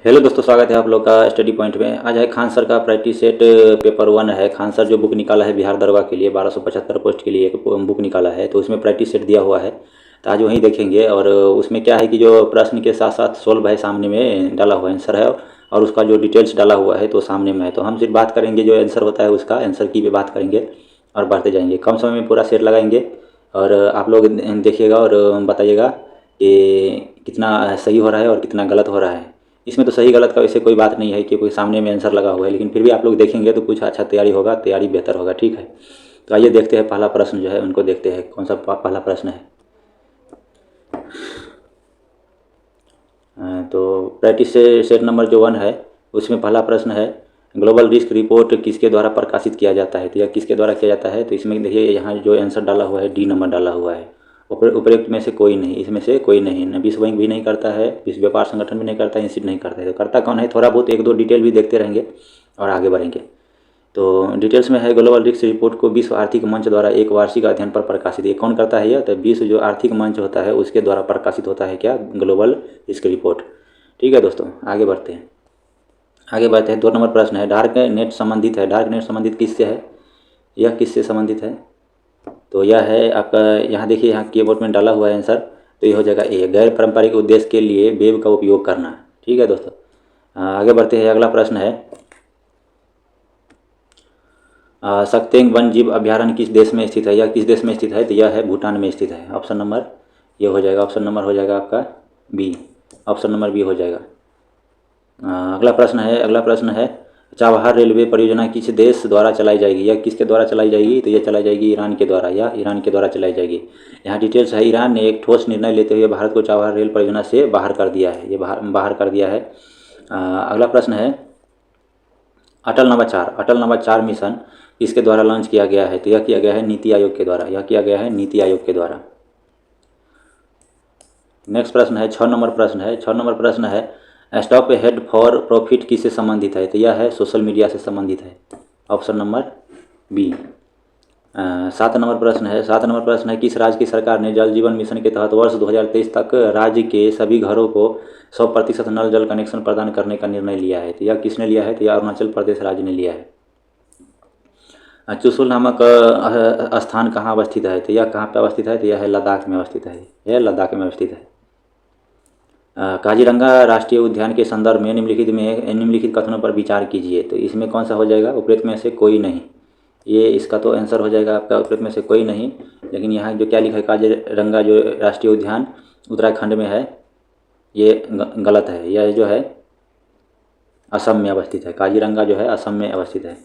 Hello दोस्तों, स्वागत है आप लोग का स्टडी पॉइंट में। आज है खान सर का प्रैक्टिस सेट पेपर 1 है। खान सर जो बुक निकाला है बिहार दरोगा के लिए 1275 पोस्ट के लिए एक बुक निकाला है, तो उसमें प्रैक्टिस सेट दिया हुआ है। तो आज वहीं देखेंगे। और उसमें क्या है कि जो प्रश्न के साथ साथ सोल्व है सामने में डाला हुआ आंसर है, और उसका जो डिटेल्स डाला हुआ है तो सामने में है। तो हम सिर्फ बात करेंगे, जो आंसर होता है उसका आंसर की भी बात करेंगे और बढ़ते जाएंगे। कम समय में पूरा सेट लगाएंगे और आप लोग देखिएगा और बताइएगा कि कितना सही हो रहा है और कितना गलत हो रहा है। इसमें तो सही गलत का वैसे कोई बात नहीं है कि कोई सामने में आंसर लगा हुआ है, लेकिन फिर भी आप लोग देखेंगे तो कुछ अच्छा तैयारी होगा, तैयारी बेहतर होगा। ठीक है, तो आइए देखते हैं पहला प्रश्न जो है उनको देखते हैं कौन सा पहला प्रश्न है। तो प्रैक्टिस सेट नंबर जो 1 है उसमें पहला प्रश्न है, ग्लोबल रिस्क रिपोर्ट किसके द्वारा प्रकाशित किया जाता है। तो यह किसके द्वारा किया जाता है, तो इसमें देखिए यहाँ जो आंसर डाला हुआ है डी नंबर डाला हुआ है। उपरोक्त में से कोई नहीं, इसमें से कोई नहीं, न विश्व बैंक भी नहीं करता है, विश्व व्यापार संगठन भी नहीं करता है, इंस्टीट्यूट नहीं करता है। तो करता कौन है, थोड़ा बहुत एक दो डिटेल भी देखते रहेंगे और आगे बढ़ेंगे। तो डिटेल्स में है, ग्लोबल रिस्क रिपोर्ट को विश्व आर्थिक मंच द्वारा एक वार्षिक अध्ययन पर प्रकाशित। ये कौन करता है यह, तो विश्व जो आर्थिक मंच होता है उसके द्वारा प्रकाशित होता है क्या, ग्लोबल रिस्क रिपोर्ट। ठीक है दोस्तों, आगे बढ़ते हैं। 2 नंबर प्रश्न है, डार्क नेट संबंधित है। डार्क नेट संबंधित किससे है, यह किससे संबंधित है, तो यह है आपका, यहाँ देखिए यहाँ कीबोर्ड में डाला हुआ है आंसर, तो ये हो जाएगा ए, गैर पारंपरिक उद्देश्य के लिए वेब का उपयोग करना। ठीक है दोस्तों, आगे बढ़ते हैं। अगला प्रश्न है, सक्तेंग वन जीव अभ्यारण्य किस देश में स्थित है। यह किस देश में स्थित है, तो यह है भूटान में स्थित है। ऑप्शन नंबर ये हो जाएगा, ऑप्शन नंबर हो जाएगा आपका बी, ऑप्शन नंबर बी हो जाएगा। अगला प्रश्न है, चाबहार रेलवे परियोजना किस देश द्वारा चलाई जाएगी। यह किसके द्वारा चलाई जाएगी, तो यह चलाई जाएगी ईरान के द्वारा, या ईरान के द्वारा चलाई जाएगी। यहाँ डिटेल्स है, ईरान ने एक ठोस निर्णय लेते हुए भारत को चाबहार रेल परियोजना से बाहर कर दिया है। ये बाहर कर दिया है। अगला प्रश्न है, अटल नवाचार मिशन किसके द्वारा लॉन्च किया गया है, तो यह किया गया है नीति आयोग के द्वारा, यह किया गया है नीति आयोग के द्वारा। नेक्स्ट प्रश्न है, 6 नंबर प्रश्न है, स्टॉक हेड फॉर प्रॉफिट किससे संबंधित है, तो यह है सोशल मीडिया से संबंधित है। Option number B. 7 नंबर प्रश्न है, किस राज्य की सरकार ने जल जीवन मिशन के तहत वर्ष 2023 तक राज्य के सभी घरों को 100% नल जल कनेक्शन प्रदान करने का निर्णय लिया है, तो यह किसने लिया है, तो यह अरुणाचल प्रदेश राज्य ने लिया है। चुशुल नामक स्थान कहाँ अवस्थित है, तो यह कहाँ पर अवस्थित है, तो यह है लद्दाख में अवस्थित है, यह लद्दाख में अवस्थित है। काजीरंगा राष्ट्रीय उद्यान के संदर्भ में निम्नलिखित कथनों पर विचार कीजिए। तो इसमें कौन सा हो जाएगा, उपरोक्त में से कोई नहीं। ये इसका तो आंसर हो जाएगा आपका उपरोक्त में से कोई नहीं। लेकिन यहाँ जो क्या लिखा है, काजीरंगा जो राष्ट्रीय उद्यान उत्तराखंड में है, ये गलत है। यह जो है असम में अवस्थित है। काजीरंगा जो है असम में अवस्थित है।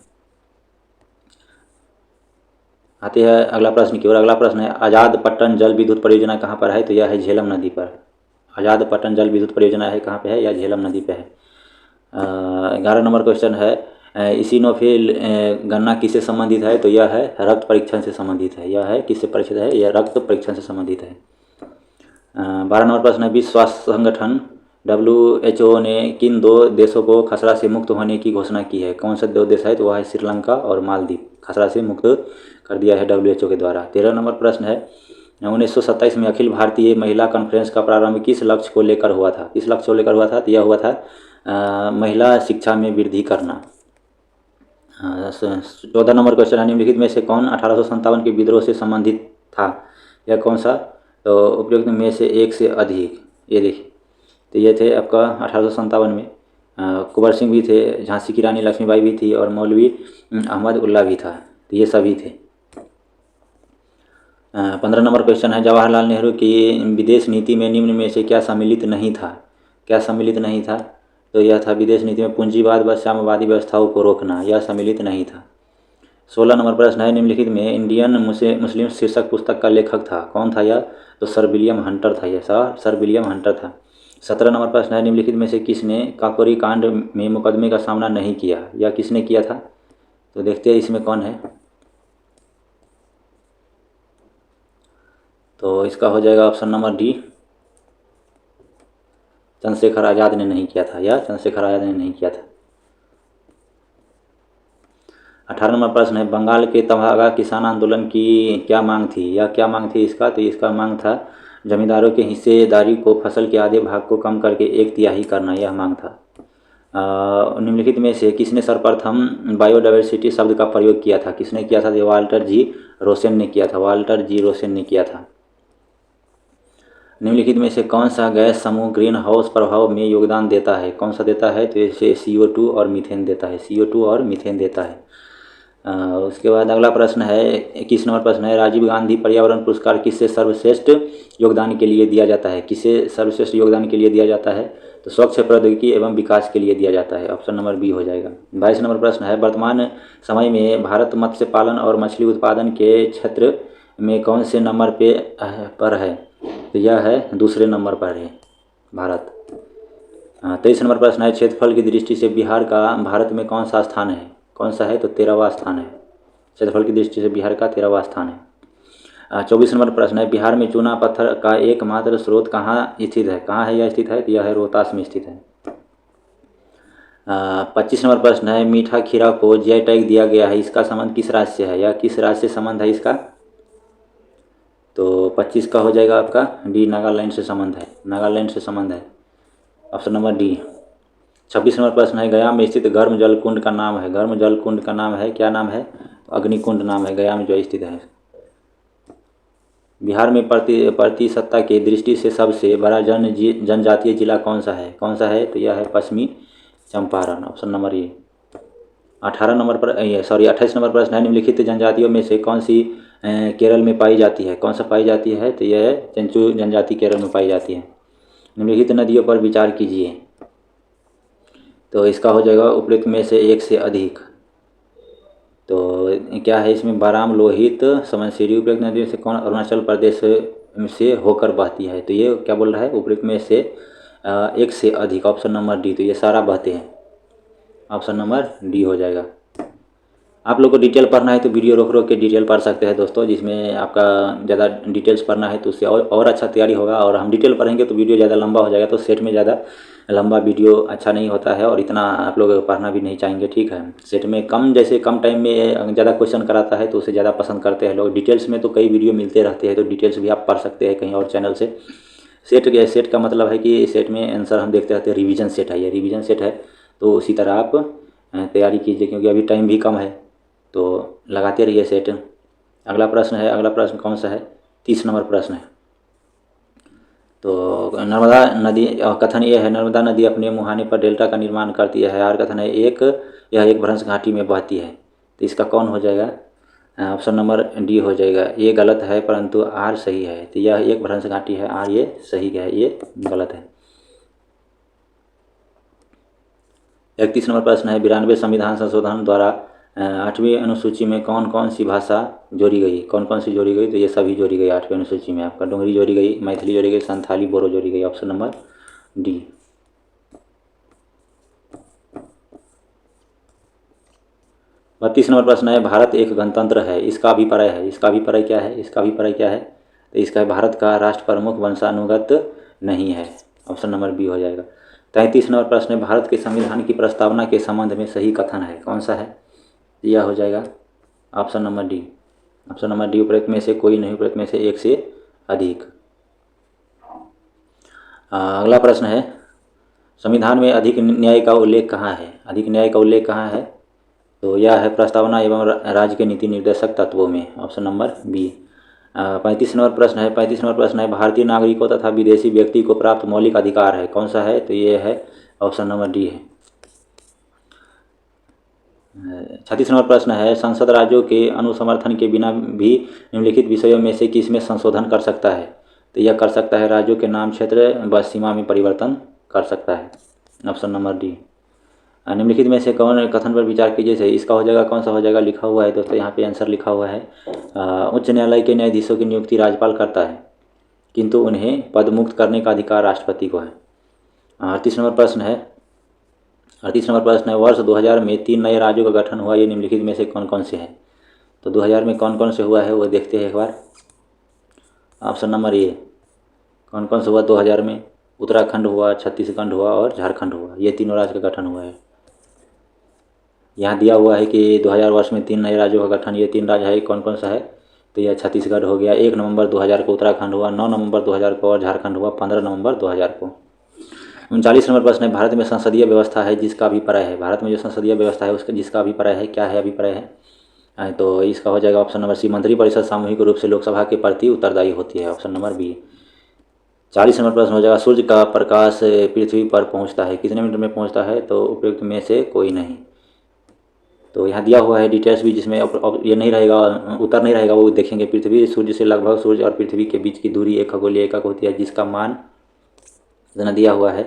आते हैं अगला प्रश्न की ओर। अगला प्रश्न है, आज़ाद पट्टन जल विद्युत परियोजना कहाँ पर है, तो यह है झेलम नदी पर। आज़ाद पट्टन जल विद्युत परियोजना है कहाँ पे है, या झेलम नदी पे है। 11 नंबर क्वेश्चन है, इसिनोफिल गन्ना किससे संबंधित है, तो यह है रक्त परीक्षण से संबंधित है। यह है किससे परीक्षित है, यह रक्त परीक्षण से संबंधित है। 12 नंबर प्रश्न है, विश्व स्वास्थ्य संगठन WHO ने किन 2 देशों को खसरा से मुक्त होने की घोषणा की है। कौन सा 2 देश है, तो वह है श्रीलंका और मालदीव। खसरा से मुक्त कर दिया है WHO के द्वारा। 13 नंबर प्रश्न है, 1927 में अखिल भारतीय महिला कॉन्फ्रेंस का प्रारंभ किस लक्ष्य को लेकर हुआ था। किस लक्ष्य को लेकर हुआ था, तो यह हुआ था महिला शिक्षा में वृद्धि करना। 14 नंबर क्वेश्चन है, निम्नलिखित में से कौन 1857 के विद्रोह से संबंधित था। यह कौन सा, तो उपयुक्त में से एक से अधिक। ये देखिए, तो ये थे आपका 1857 में कुंवर सिंह भी थे, झांसी की रानी लक्ष्मीबाई भी थी, और मौलवी अहमद उल्ला भी था। तो ये सभी थे। 15 नंबर क्वेश्चन है, जवाहरलाल नेहरू की विदेश नीति में निम्न में से क्या सम्मिलित नहीं था। क्या सम्मिलित नहीं था, तो यह था विदेश नीति में पूंजीवाद व साम्यवादी व्यवस्थाओं को रोकना। यह सम्मिलित नहीं था। 16 नंबर प्रश्न है, निम्नलिखित में इंडियन मुस्लिम शीर्षक पुस्तक का लेखक था। कौन था यह, तो सर विलियम हंटर था। यह सर विलियम हंटर था। 17 नंबर प्रश्न है, निम्नलिखित में से किसने काकोरी कांड में मुकदमे का सामना नहीं किया। यह किसने किया था, तो देखते हैं इसमें कौन है। तो इसका हो जाएगा option number D, Chandrashekhar Azad ने नहीं किया था। यह चंद्रशेखर आज़ाद ने नहीं किया था। 18 नंबर प्रश्न है, बंगाल के तबागा किसान आंदोलन की क्या मांग थी। यह क्या मांग थी इसका, तो इसका मांग था जमींदारों के हिस्सेदारी को फसल के आधे भाग को कम करके 1/3 करना। यह मांग था। निम्नलिखित में से किसने सर्वप्रथम बायोडाइवर्सिटी शब्द का प्रयोग किया था? किसने किया था? वाल्टर जी रोसेन ने किया था। वाल्टर जी रोसेन ने किया था। निम्नलिखित में से कौन सा गैस समूह ग्रीन हाउस प्रभाव में योगदान देता है? कौन सा देता है? तो इसे CO2 और मीथेन देता है। CO2 और मीथेन देता है। उसके बाद अगला प्रश्न है, 21 नंबर प्रश्न है, राजीव गांधी पर्यावरण पुरस्कार किससे सर्वश्रेष्ठ योगदान के लिए दिया जाता है? किसे सर्वश्रेष्ठ योगदान के लिए दिया जाता है? तो स्वच्छ प्रौद्योगिकी एवं विकास के लिए दिया जाता है। ऑप्शन नंबर बी हो जाएगा। 22 नंबर प्रश्न है, वर्तमान समय में भारत मत्स्य पालन और मछली उत्पादन के क्षेत्र में कौन से नंबर पर है? तो यह है दूसरे नंबर पर है भारत। 23 नंबर प्रश्न है, क्षेत्रफल की दृष्टि से बिहार का भारत में कौन सा स्थान है? कौन सा है? तो 13वां स्थान है। क्षेत्रफल की दृष्टि से बिहार का 13वां स्थान है। 24 नंबर प्रश्न है, बिहार में चूना पत्थर का एकमात्र स्रोत कहाँ स्थित है? कहाँ है यह स्थित है? तो यह है रोहतास में स्थित है। 25 नंबर प्रश्न है, मीठा खीरा को GI टैग दिया गया है, इसका संबंध किस राज्य से है? या किस राज्य से संबंध है इसका? तो 25 का हो जाएगा आपका डी, नागालैंड से संबंध है। नागालैंड से संबंध है। Option number D. 26 नंबर प्रश्न है, गया में स्थित गर्म जल कुंड का नाम है? गर्म जल कुंड का नाम है, क्या नाम है? अग्निकुंड नाम है, गया में जो स्थित है। बिहार में प्रतिशतता की दृष्टि से सबसे बड़ा जनजातीय जिला कौन सा है? कौन सा है? तो यह है पश्चिमी Champaran. Option number A. 28 number प्रश्न है, निम्नलिखित जनजातियों में से कौन सी केरल में पाई जाती है? कौन सा पाई जाती है? तो यह है चंचू जनजाति केरल में पाई जाती है। निम्नलिखित नदियों पर विचार कीजिए। तो इसका हो जाएगा उपयुक्त में से एक से अधिक। तो क्या है इसमें? बाराम, लोहित, समनसिरी। उपयुक्त नदियों से कौन अरुणाचल प्रदेश से होकर बहती है? तो ये क्या बोल रहा है? उपयुक्त में से एक से अधिक। Option number D. तो ये सारा बहते हैं। ऑप्शन नंबर डी हो जाएगा। आप लोग को डिटेल पढ़ना है तो वीडियो रोक रोक के डिटेल पढ़ सकते हैं दोस्तों, जिसमें आपका ज़्यादा डिटेल्स पढ़ना है तो उससे और अच्छा तैयारी होगा। और हम डिटेल पढ़ेंगे तो वीडियो ज़्यादा लंबा हो जाएगा, तो सेट में ज़्यादा लंबा वीडियो अच्छा नहीं होता है और इतना आप लोग पढ़ना भी नहीं चाहेंगे। ठीक है, सेट में जैसे कम टाइम में ज़्यादा क्वेश्चन कराता है तो उसे ज़्यादा पसंद करते हैं लोग। डिटेल्स में तो कई वीडियो मिलते रहते हैं, तो डिटेल्स भी आप पढ़ सकते हैं कहीं और चैनल से। सेट का मतलब है कि सेट में आंसर हम देखते रहते हैं। रिवीजन सेट है, ये रिवीजन सेट है, तो उसी तरह आप तैयारी कीजिए, क्योंकि अभी टाइम भी कम है, तो लगाते रहिए सेट। अगला प्रश्न है, अगला प्रश्न कौन सा है? 30 नंबर प्रश्न है। तो नर्मदा नदी, कथन ये है, नर्मदा नदी अपने मुहाने पर डेल्टा का निर्माण करती है। आर कथन है, यह एक भ्रंश घाटी में बहती है। तो इसका कौन हो जाएगा? ऑप्शन नंबर डी हो जाएगा। ये गलत है परंतु आर सही है। तो यह एक भ्रंश घाटी है, आर ये सही है, ये गलत है। 31 नंबर प्रश्न है, 92 संविधान संशोधन द्वारा 8वीं अनुसूची में कौन कौन सी भाषा जोड़ी गई? कौन कौन सी जोड़ी गई? तो ये सभी जोड़ी गई 8वीं अनुसूची में। आपका डोगरी जोड़ी गई, मैथिली जोड़ी गई, संथाली, बोरो जोड़ी गई। Option number D. 32 नंबर प्रश्न है, भारत एक गणतंत्र है, इसका अभिप्राय है? इसका अभिप्राय क्या है? इसका अभिप्राय क्या है? तो इसका भारत का राष्ट्र प्रमुख वंशानुगत नहीं है। ऑप्शन नंबर बी हो जाएगा। 33 नंबर प्रश्न है, भारत के संविधान की प्रस्तावना के संबंध में सही कथन है? कौन सा है? यह हो जाएगा option number D. Option number D, उपयुक्त में से कोई नहीं, उपयुक्त में से एक से अधिक। अगला प्रश्न है, संविधान में अधिक न्याय का उल्लेख कहाँ है? अधिक न्याय का उल्लेख कहाँ है? तो यह है प्रस्तावना एवं राज्य के नीति निर्देशक तत्वों में। Option number B. 35 नंबर प्रश्न है, 35 नंबर प्रश्न है, भारतीय नागरिकों तथा विदेशी व्यक्ति को प्राप्त मौलिक अधिकार है? कौन सा है? तो ये है ऑप्शन नंबर डी है। 36 नंबर प्रश्न है, संसद राज्यों के अनुसमर्थन के बिना भी निम्नलिखित विषयों में से किस में संशोधन कर सकता है? तो यह कर सकता है राज्यों के नाम, क्षेत्र व सीमा में परिवर्तन कर सकता है। Option number D. निम्नलिखित में से कौन कथन पर विचार कीजिए? इसका हो जाएगा, कौन सा हो जाएगा? लिखा हुआ है दोस्तों, यहाँ पे आंसर लिखा हुआ है। उच्च न्यायालय के न्यायाधीशों की नियुक्ति राज्यपाल करता है, किंतु उन्हें पदमुक्त करने का अधिकार राष्ट्रपति को है। 38 नंबर प्रश्न है, 38 नंबर प्रश्न है, वर्ष 2000 में 3 नए राज्यों का गठन हुआ, ये निम्नलिखित में से कौन कौन से हैं? तो 2000 में कौन कौन से हुआ है वो देखते हैं एक बार। ऑप्शन नंबर ए, कौन कौन से हुआ 2000 में? उत्तराखंड हुआ, छत्तीसगढ़ हुआ और झारखंड हुआ, ये तीनों राज्य का गठन हुआ है। यहाँ दिया हुआ है कि 2000 वर्ष में 3 नए राज्यों का गठन, ये 3 राज्य है, कौन कौन सा है? तो यह छत्तीसगढ़ हो गया, 1 नवंबर 2000 को उत्तराखंड हुआ, 9 नवंबर 2000 को और झारखंड हुआ 15 नवंबर 2000 को। 39 नंबर प्रश्न है, भारत में संसदीय व्यवस्था है जिसका अभिप्राय है। भारत में जो संसदीय व्यवस्था है उसका जिसका अभिप्राय है, क्या है अभिप्राय है? तो इसका हो जाएगा ऑप्शन नंबर सी, मंत्रिपरिषद सामूहिक रूप से लोकसभा के प्रति उत्तरदायी होती है, ऑप्शन नंबर बी। 40 नंबर प्रश्न हो जाएगा, सूर्य का प्रकाश पृथ्वी पर पहुंचता है कितने मिनट में पहुंचता है? तो उपयुक्त में से कोई नहीं। तो यहाँ दिया हुआ है डिटेल्स भी, जिसमें अब ये नहीं रहेगा, उत्तर नहीं रहेगा, वो देखेंगे। पृथ्वी सूर्य से लगभग, सूर्य और पृथ्वी के बीच की दूरी एक खगोलीय एकक होती है जिसका मान इतना दिया हुआ है।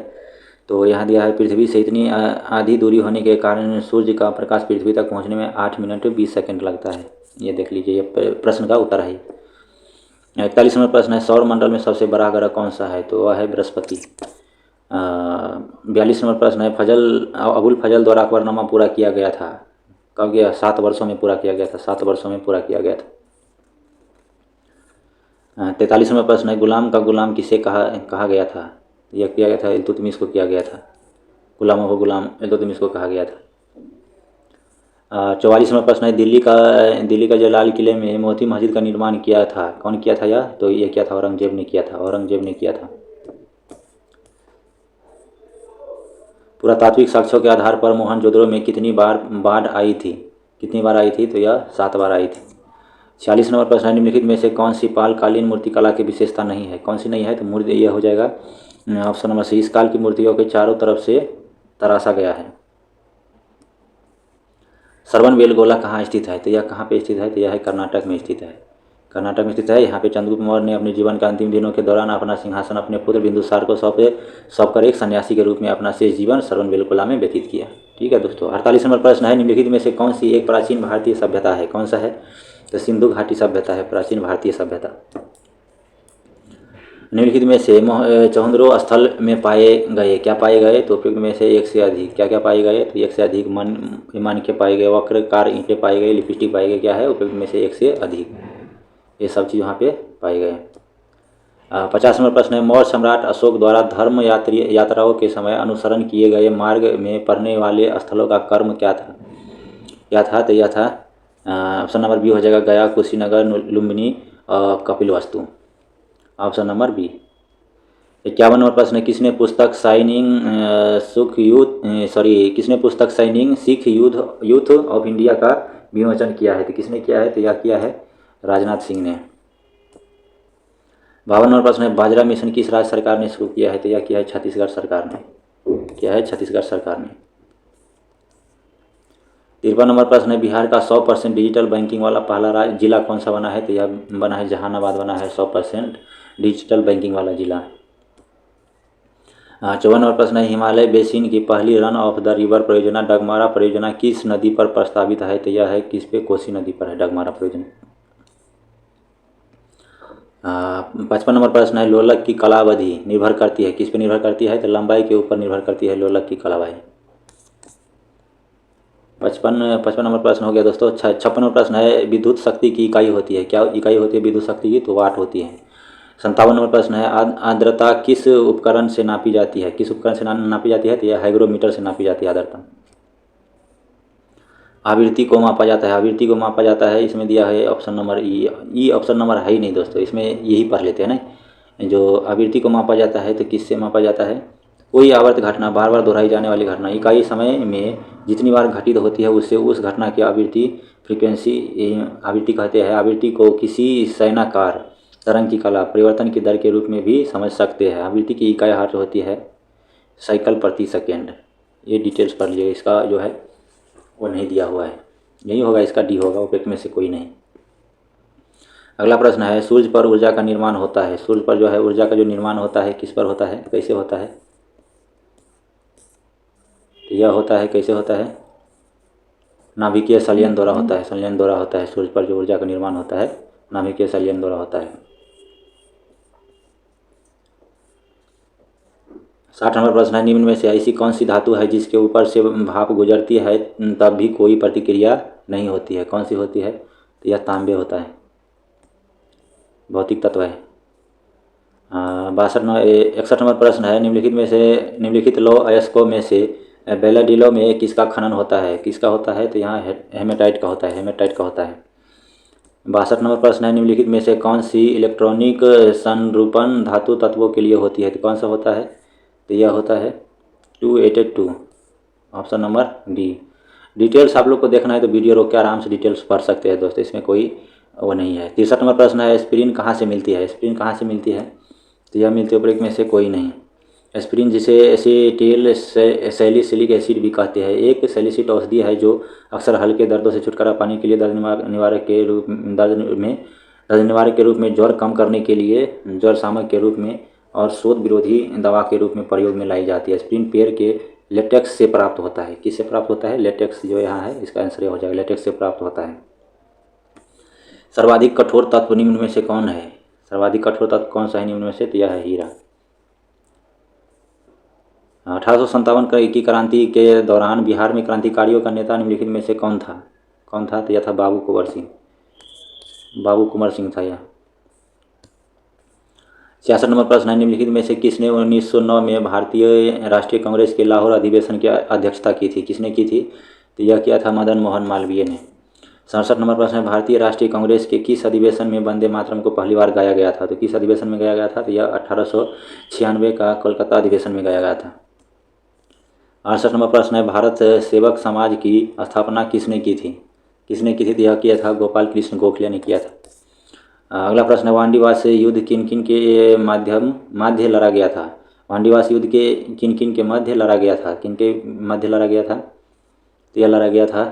तो यहाँ दिया है पृथ्वी से इतनी आधी दूरी होने के कारण सूर्य का प्रकाश पृथ्वी तक पहुँचने में 8 मिनट 20 सेकंड लगता है। ये देख लीजिए, ये प्रश्न का उत्तर है। 41 नंबर प्रश्न है, सौर मंडल में सबसे बड़ा ग्रह कौन सा है? तो वह है बृहस्पति। 42 नंबर प्रश्न है, अबुल फजल द्वारा अकबरनामा पूरा किया गया था कब गया? 7 वर्षों में पूरा किया गया था, 7 वर्षों में पूरा किया गया था। 43 नंबर प्रश्न है, गुलाम का गुलाम किसे कहा गया था? यह किया गया था इल्तुतमिश को किया गया था, गुलामों को गुलाम इल्तुतमिश को कहा गया था। 44 नंबर प्रश्न है, दिल्ली का जो लाल किले में मोती मस्जिद का निर्माण किया था, कौन किया था यह? तो ये किया था औरंगजेब ने किया था, औरंगजेब ने किया था। पुरातात्विक साक्ष्यों के आधार पर मोहनजोदड़ो में कितनी बार बाढ़ आई थी? कितनी बार आई थी? तो यह 7 बार आई थी। 46 नंबर प्रश्न है, निम्नलिखित में से कौन सी पालकालीन मूर्तिकला की विशेषता नहीं है? कौन सी नहीं है? तो मूर्ति यह हो जाएगा ऑप्शन नंबर सी, इस काल की मूर्तियों के चारों तरफ से तराशा गया है। श्रवणबेलगोला कहाँ स्थित है? तो यह कहाँ पे स्थित है? तो यह है कर्नाटक में स्थित है, कर्नाटक में स्थित है। यहाँ पे चंद्रगुप्त मौर्य ने अपने जीवन के अंतिम दिनों के दौरान अपना सिंहासन अपने पुत्र बिंदुसार को सौंपकर एक सन्यासी के रूप में अपना शेष जीवन श्रवणबेलगोला में व्यतीत किया। ठीक है दोस्तों। 48 नंबर प्रश्न है, निम्नलिखित में से कौन सी एक प्राचीन भारतीय सभ्यता है? कौन सा है? तो सिंधु घाटी सभ्यता है, प्राचीन भारतीय सभ्यता। निम्नलिखित में से चौहंद्रो स्थल में पाए गए, क्या पाए गए? तो उपयुक्त में से एक से अधिक, क्या क्या पाए गए? तो एक से अधिक मानके पाए गए, वक्रकार ईंटें पाए गए, लिपस्टिक पाए गए, क्या है? उपयुक्त में से एक से अधिक, ये सब चीज़ वहाँ पे पाए गए। 50 नंबर प्रश्न है, मौर्य सम्राट अशोक द्वारा धर्म यात्राओं के समय अनुसरण किए गए मार्ग में पड़ने वाले स्थलों का क्रम क्या था? तो यह था ऑप्शन नंबर बी हो जाएगा, Gaya, Kushinagar, Lumbini, Kapilavastu, option number B. 51 नंबर प्रश्न है, किसने पुस्तक Shining Sikh Youth of India का विमोचन किया है? तो किसने किया है? तो यह किया है राजनाथ सिंह ने। 52 नंबर प्रश्न है, बाजरा मिशन किस राज्य सरकार ने शुरू किया है? तो यह किया है छत्तीसगढ़ सरकार ने, किया है छत्तीसगढ़ सरकार ने। 53 नंबर प्रश्न है, बिहार का 100% डिजिटल बैंकिंग वाला पहला जिला कौन सा बना है? तो यह बना है जहानाबाद, बना है 100% डिजिटल बैंकिंग वाला जिला। 54 नंबर प्रश्न है, हिमालय बेसिन की पहली रन ऑफ द रिवर परियोजना डगमारा परियोजना किस नदी पर प्रस्तावित है? तो यह है किस पे? कोसी नदी पर है डगमारा परियोजना। 55 नंबर प्रश्न है, लोलक की कालावधि निर्भर करती है, किस पे निर्भर करती है? तो लंबाई के ऊपर निर्भर करती है लोलक की कालावधि। 55 नंबर प्रश्न हो गया दोस्तों। 56 नंबर प्रश्न है, विद्युत शक्ति की इकाई होती है, क्या इकाई होती है विद्युत शक्ति की? तो वाट होती है। 57 नंबर प्रश्न है, आर्द्रता किस उपकरण से नापी जाती है? किस उपकरण से नापी जाती है? तो यह हाइग्रोमीटर से नापी जाती है आर्द्रता। आवृत्ति को मापा जाता है, आवृत्ति को मापा जाता है, इसमें दिया है option number E option number है ही नहीं दोस्तों, इसमें यही पढ़ लेते हैं ना। जो आवृत्ति को मापा जाता है तो किससे मापा जाता है? कोई आवर्त घटना, बार बार दोहराई जाने वाली घटना इकाई समय में जितनी बार घटित होती है उससे उस घटना की आवृत्ति फ्रीक्वेंसी आवृत्ति कहते हैं। आवृत्ति को किसी सैनाकार तरंग की कला परिवर्तन की दर के रूप में भी समझ सकते हैं। आवृत्ति की इकाई हर्ट्ज होती है साइकिल प्रति सेकेंड। ये डिटेल्स पढ़ लीजिए, इसका जो है वो नहीं दिया हुआ है, यही होगा इसका डी होगा, उपयुक्त में से कोई नहीं। अगला प्रश्न है, सूर्य पर ऊर्जा का निर्माण होता है, सूर्य पर जो है ऊर्जा का जो निर्माण होता है किस पर होता है? कैसे होता है? तो यह होता है कैसे होता है? नाभिकीय संलयन द्वारा होता है, संलयन द्वारा होता है। सूर्य पर जो ऊर्जा का निर्माण होता है नाभिकीय संलयन द्वारा होता है। 60 नंबर प्रश्न है, निम्न में से ऐसी कौन सी धातु है जिसके ऊपर से भाप गुजरती है तब भी कोई प्रतिक्रिया नहीं होती है? कौन सी होती है? तो यह तांबे होता है, भौतिक तत्व है। 61 नंबर प्रश्न है, निम्नलिखित लौह अयस्कों में से बेलाडिलो में किसका खनन होता है? किसका होता है? तो यहाँ हेमेटाइट का होता है, हेमेटाइट का होता है। 62 नंबर प्रश्न है, निम्नलिखित में से कौन सी इलेक्ट्रॉनिक संरूपण धातु तत्वों के लिए होती है? तो कौन सा होता है? तो यह होता है 282, ऑप्शन नंबर डी। डिटेल्स आप लोग को देखना है तो वीडियो रोक के आराम से डिटेल्स पढ़ सकते हैं दोस्तों, इसमें कोई वो नहीं है। 63 नंबर प्रश्न है, एस्पिरिन कहाँ से मिलती है? एस्पिरिन कहाँ से मिलती है? तो यह मिलती है उपरोक्त में से कोई नहीं। एस्पिरिन जिसे एसिटिल सैलिसिलिक एसिड भी कहते हैं, एक सैलिसिलिक औषधि है जो अक्सर हल्के दर्दों से छुटकारा पाने के लिए दर्द निवारक के रूप में, ज्वर कम करने के लिए ज्वर शामक के रूप में और शोथ विरोधी दवा के रूप में प्रयोग में लाई जाती है। एस्पिरिन पेड़ के लेटेक्स से प्राप्त होता है। किससे प्राप्त होता है? लेटेक्स जो यहाँ है इसका आंसर हो जाएगा, लेटेक्स से प्राप्त होता है। सर्वाधिक कठोर तत्व निम्न में से कौन है? सर्वाधिक कठोर तत्व कौन सा है निम्न में से? तो यह है हीरा। 1857 की क्रांति के दौरान बिहार में क्रांतिकारियों का नेता निम्नलिखित में से कौन था? कौन था? तो यह था बाबू कुंवर सिंह। बाबू कुंवर सिंह था यह। 66 नंबर प्रश्न है, निम्नलिखित में से किसने 1909 में भारतीय राष्ट्रीय कांग्रेस के लाहौर अधिवेशन की अध्यक्षता की थी? किसने की थी? तो यह किया था मदन मोहन मालवीय ने। 67 नंबर प्रश्न है, भारतीय राष्ट्रीय कांग्रेस के किस अधिवेशन में वंदे मातरम को पहली बार गाया गया था? तो किस अधिवेशन में गाया गया था? तो यह 1896 का कोलकाता अधिवेशन में गाया गया था। 68 नंबर प्रश्न है, भारत सेवक समाज की स्थापना किसने की थी? किसने की थी? तो यह किया था गोपाल कृष्ण गोखले ने किया था। अगला प्रश्न है, वांडीवास युद्ध किन किन के मध्य लड़ा गया था? वांडीवास युद्ध के किन किन के मध्य लड़ा गया था? किन के मध्य लड़ा गया था? तो यह लड़ा गया था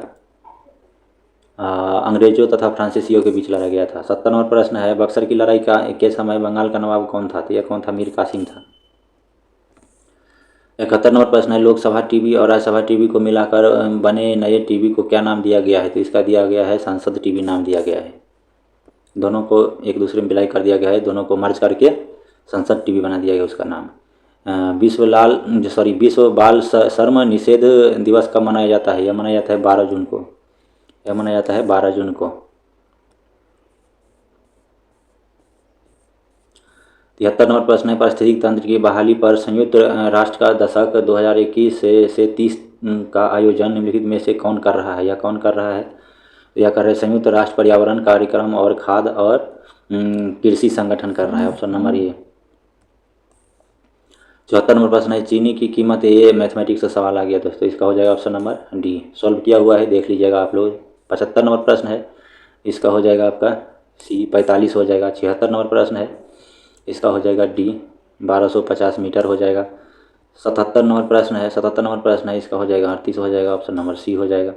अंग्रेजों तथा फ्रांसीसियों के बीच लड़ा गया था। 70 नंबर प्रश्न है, बक्सर की लड़ाई के समय बंगाल का नवाब कौन था? तो यह कौन था? मीर कासिम था। 71 नंबर प्रश्न है, लोकसभा टीवी और राज्यसभा टीवी को मिलाकर बने नए टीवी को क्या नाम दिया गया है? तो इसका दिया गया है संसद टीवी नाम दिया गया है। दोनों को एक दूसरे में विलय कर दिया गया है, दोनों को मर्ज करके संसद टीवी बना दिया गया उसका नाम। विश्व बाल श्रम निषेध दिवस कब मनाया जाता है? यह मनाया जाता है 12 जून को। यह मनाया जाता है 12 जून को। 73 नंबर प्रश्न है, पारिस्थितिक तंत्र की बहाली पर संयुक्त राष्ट्र का दशक 2021 से 30 का आयोजन निम्नलिखित में से कौन कर रहा है? यह कौन कर रहा है? यह कर रहे संयुक्त राष्ट्र पर्यावरण कार्यक्रम और खाद्य और कृषि संगठन कर रहा है, ऑप्शन नंबर ए। 74 नंबर प्रश्न है, चीनी की कीमत, ये मैथमेटिक्स से सवाल आ गया दोस्तों, इसका हो जाएगा ऑप्शन नंबर डी। सॉल्व किया हुआ है, देख लीजिएगा आप लोग। 75 नंबर प्रश्न है, इसका हो जाएगा आपका सी 45 हो जाएगा। 76 नंबर प्रश्न है, इसका हो जाएगा डी 1250 मीटर हो जाएगा। 77 नंबर प्रश्न है, 77 नंबर प्रश्न है, इसका हो जाएगा 38 हो जाएगा, ऑप्शन नंबर सी हो जाएगा।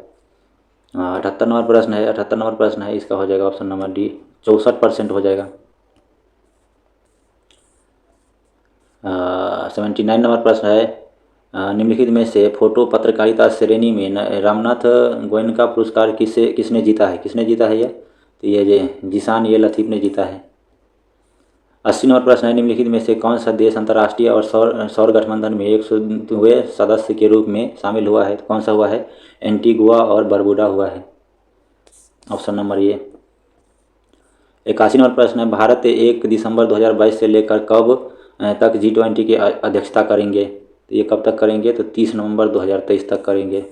78 नंबर प्रश्न है, 78 नंबर प्रश्न है, इसका हो जाएगा ऑप्शन नंबर डी 64% हो जाएगा। 79 नंबर प्रश्न है, निम्नलिखित में से फोटो पत्रकारिता श्रेणी में रामनाथ गोयनका पुरस्कार किसने जीता है? किसने जीता है? तो ये जिशान ये लतीफ़ ने जीता है। 80 नंबर प्रश्न है, निम्नलिखित में से कौन सा देश अंतर्राष्ट्रीय और सौर गठबंधन में 100वें सदस्य के रूप में शामिल हुआ है? तो कौन सा हुआ है? एंटीगुआ और बरबुडा हुआ है, ऑप्शन नंबर ए। 81 नंबर प्रश्न है, भारत 1 दिसंबर 2022 से लेकर कब तक G20 की अध्यक्षता करेंगे? तो ये कब तक करेंगे? तो 30 नवंबर 2023 तक करेंगे।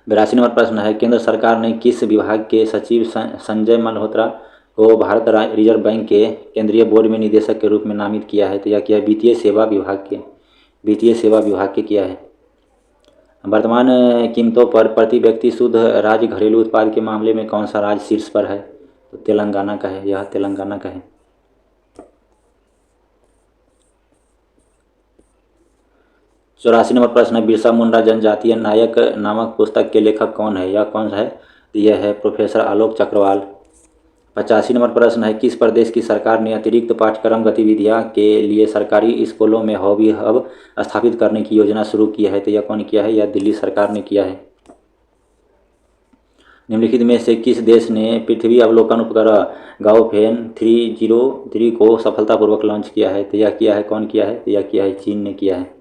82 नंबर प्रश्न है, केंद्र सरकार ने किस विभाग के सचिव संजय मल्होत्रा को भारत रिजर्व बैंक के केंद्रीय बोर्ड में निदेशक के रूप में नामित किया है? तो यह किया वित्तीय सेवा विभाग के किया है। वर्तमान कीमतों पर प्रति व्यक्ति शुद्ध राज्य घरेलू उत्पाद के मामले में कौन सा राज्य शीर्ष पर है? तो तेलंगाना का है, यह तेलंगाना का है। 84 नंबर प्रश्न है, बिरसा मुंडा जनजातीय नायक नामक पुस्तक के लेखक कौन है? यह कौन है? तो यह है प्रोफेसर आलोक चक्रवाल। 85 नंबर प्रश्न है, किस प्रदेश की सरकार ने अतिरिक्त पाठ्यक्रम गतिविधियां के लिए सरकारी स्कूलों में हॉबी हब स्थापित करने की योजना शुरू की है? तो यह कौन किया है? यह दिल्ली सरकार ने किया है। निम्नलिखित में से किस देश ने पृथ्वी अवलोकन उपग्रह गाओफेन 303 को सफलतापूर्वक लॉन्च किया है? तो यह किया है, कौन किया है? तो यह किया है चीन ने किया है।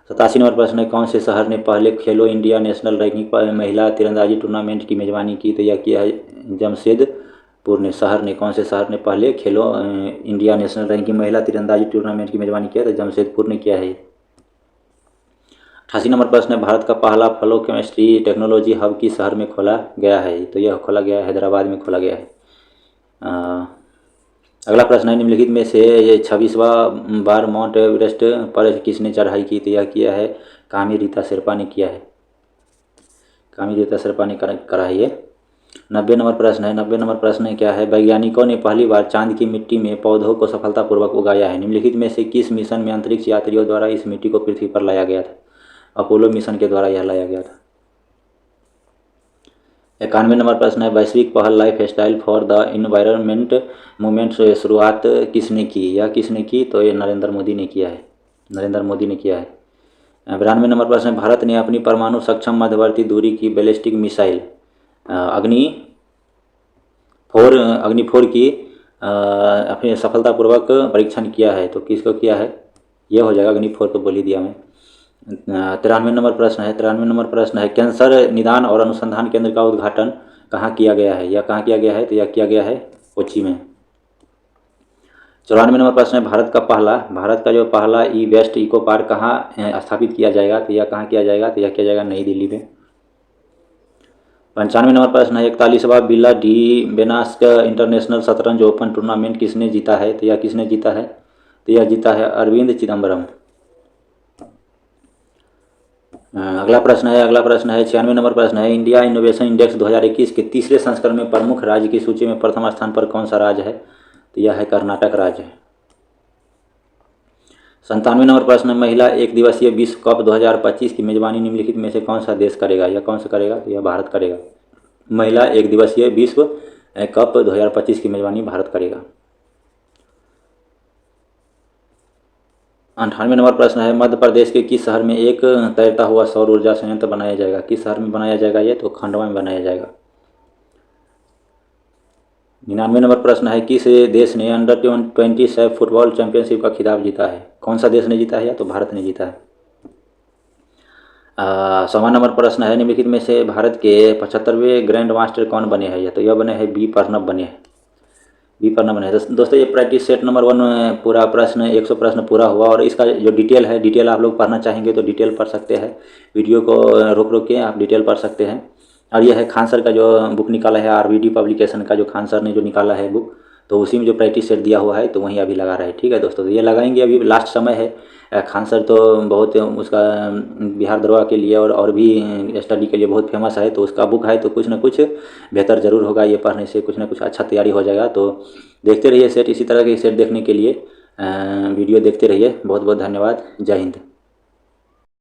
87 नंबर प्रश्न है, कौन से शहर ने पहले खेलो इंडिया नेशनल रैंकिंग पर महिला तीरंदाजी टूर्नामेंट की मेजबानी की? तो यह किया है जमशेदपुर ने। कौन से शहर ने पहले खेलो इंडिया नेशनल रैंकिंग महिला तीरंदाजी टूर्नामेंट की मेजबानी किया? तो जमशेदपुर ने किया है। 88 नंबर प्रश्न है, भारत का पहला फ्लो केमिस्ट्री टेक्नोलॉजी हब किस शहर में खोला गया है? तो यह खोला गया है हैदराबाद में खोला गया है। अगला प्रश्न है, निम्नलिखित में से ये 26वां बार माउंट एवरेस्ट पर किसने चढ़ाई की? तो यह किया है कामी रीता शेरपा ने किया है। कामी रीता शेरपा ने करा है ये। 90 नंबर प्रश्न है। 90 नंबर प्रश्न क्या है? वैज्ञानिकों ने पहली बार चांद की मिट्टी में पौधों को सफलतापूर्वक उगाया है। निम्नलिखित में से किस मिशन में अंतरिक्ष यात्रियों द्वारा इस मिट्टी को पृथ्वी पर लाया गया था? अपोलो मिशन के द्वारा यह लाया गया था। 91 नंबर प्रश्न है, वैश्विक पहल life style for the environment movement से शुरुआत किसने की? यह किसने की? तो ये नरेंद्र मोदी ने किया है। नरेंद्र मोदी ने किया है। 92 नंबर प्रश्न है, भारत ने अपनी परमाणु सक्षम मध्यवर्ती दूरी की बैलिस्टिक मिसाइल अग्नि 4 की अपने सफलतापूर्वक परीक्षण किया है। तो किसको किया है? ये हो जाएगा अग्नि 4, तो बोल ही दिया मैं। 93 नंबर प्रश्न है। 93 नंबर प्रश्न है, कैंसर निदान और अनुसंधान केंद्र का उद्घाटन कहाँ किया गया है? यह कहाँ किया गया है? तो यह किया गया है कोच्चि में। 94 नंबर प्रश्न है, भारत का जो पहला ई वेस्ट इको पार्क कहाँ स्थापित किया जाएगा? तो यह कहाँ किया जाएगा? तो यह किया जाएगा नई दिल्ली में। 95 नंबर प्रश्न है, 41वां बिला डी बेनास्क इंटरनेशनल शतरंज ओपन टूर्नामेंट किसने जीता है? तो यह किसने जीता है? तो यह जीता है अरविंद चिदम्बरम। अगला प्रश्न है 96 नंबर प्रश्न है, इंडिया इनोवेशन इंडेक्स 2021 के तीसरे संस्करण में प्रमुख राज्य की सूची में प्रथम स्थान पर कौन सा राज्य है? तो यह है कर्नाटक राज्य है। 97 नंबर प्रश्न है, महिला एक दिवसीय विश्व कप 2025 की मेजबानी निम्नलिखित में से कौन सा देश करेगा? यह कौन सा करेगा? तो यह भारत करेगा। महिला एक दिवसीय विश्व कप 2025 की मेजबानी भारत करेगा। 98 नंबर प्रश्न है, मध्य प्रदेश के किस शहर में एक तैरता हुआ सौर ऊर्जा संयंत्र बनाया जाएगा? किस शहर में बनाया जाएगा ये? तो खंडवा में बनाया जाएगा। 99 नंबर प्रश्न है, किस देश ने अंडर-20 सैफ फुटबॉल चैंपियनशिप का खिताब जीता है? कौन सा देश ने जीता है? या तो भारत ने जीता है। 100वां नंबर प्रश्न है, निम्नलिखित में से भारत के 75वें ग्रैंड मास्टर कौन बने हैं? या तो यह बने हैं बी प्रणब बने हैं। बी प्रणब बने हैं। दोस्तों ये प्रैक्टिस सेट नंबर 1 पूरा प्रश्न 100 प्रश्न पूरा हुआ, और इसका जो डिटेल आप लोग पढ़ना चाहेंगे तो डिटेल पढ़ सकते हैं। वीडियो को रोक के आप डिटेल पढ़ सकते हैं। और यह है खान सर का जो बुक निकाला है, आरवीडी पब्लिकेशन का जो खान सर ने जो निकाला है बुक, तो उसी में जो प्रैक्टिस सेट दिया हुआ है तो वहीं अभी लगा रहे हैं। ठीक है दोस्तों, तो ये लगाएंगे, अभी लास्ट समय है। खान सर तो बहुत उसका बिहार दरोगा के लिए और भी स्टडी के लिए बहुत फेमस है, तो उसका बुक है तो कुछ ना कुछ बेहतर ज़रूर होगा। ये पढ़ने से कुछ ना कुछ अच्छा तैयारी हो जाएगा। तो देखते रहिए सेट, इसी तरह के सेट देखने के लिए वीडियो देखते रहिए। बहुत बहुत धन्यवाद। जय हिंद।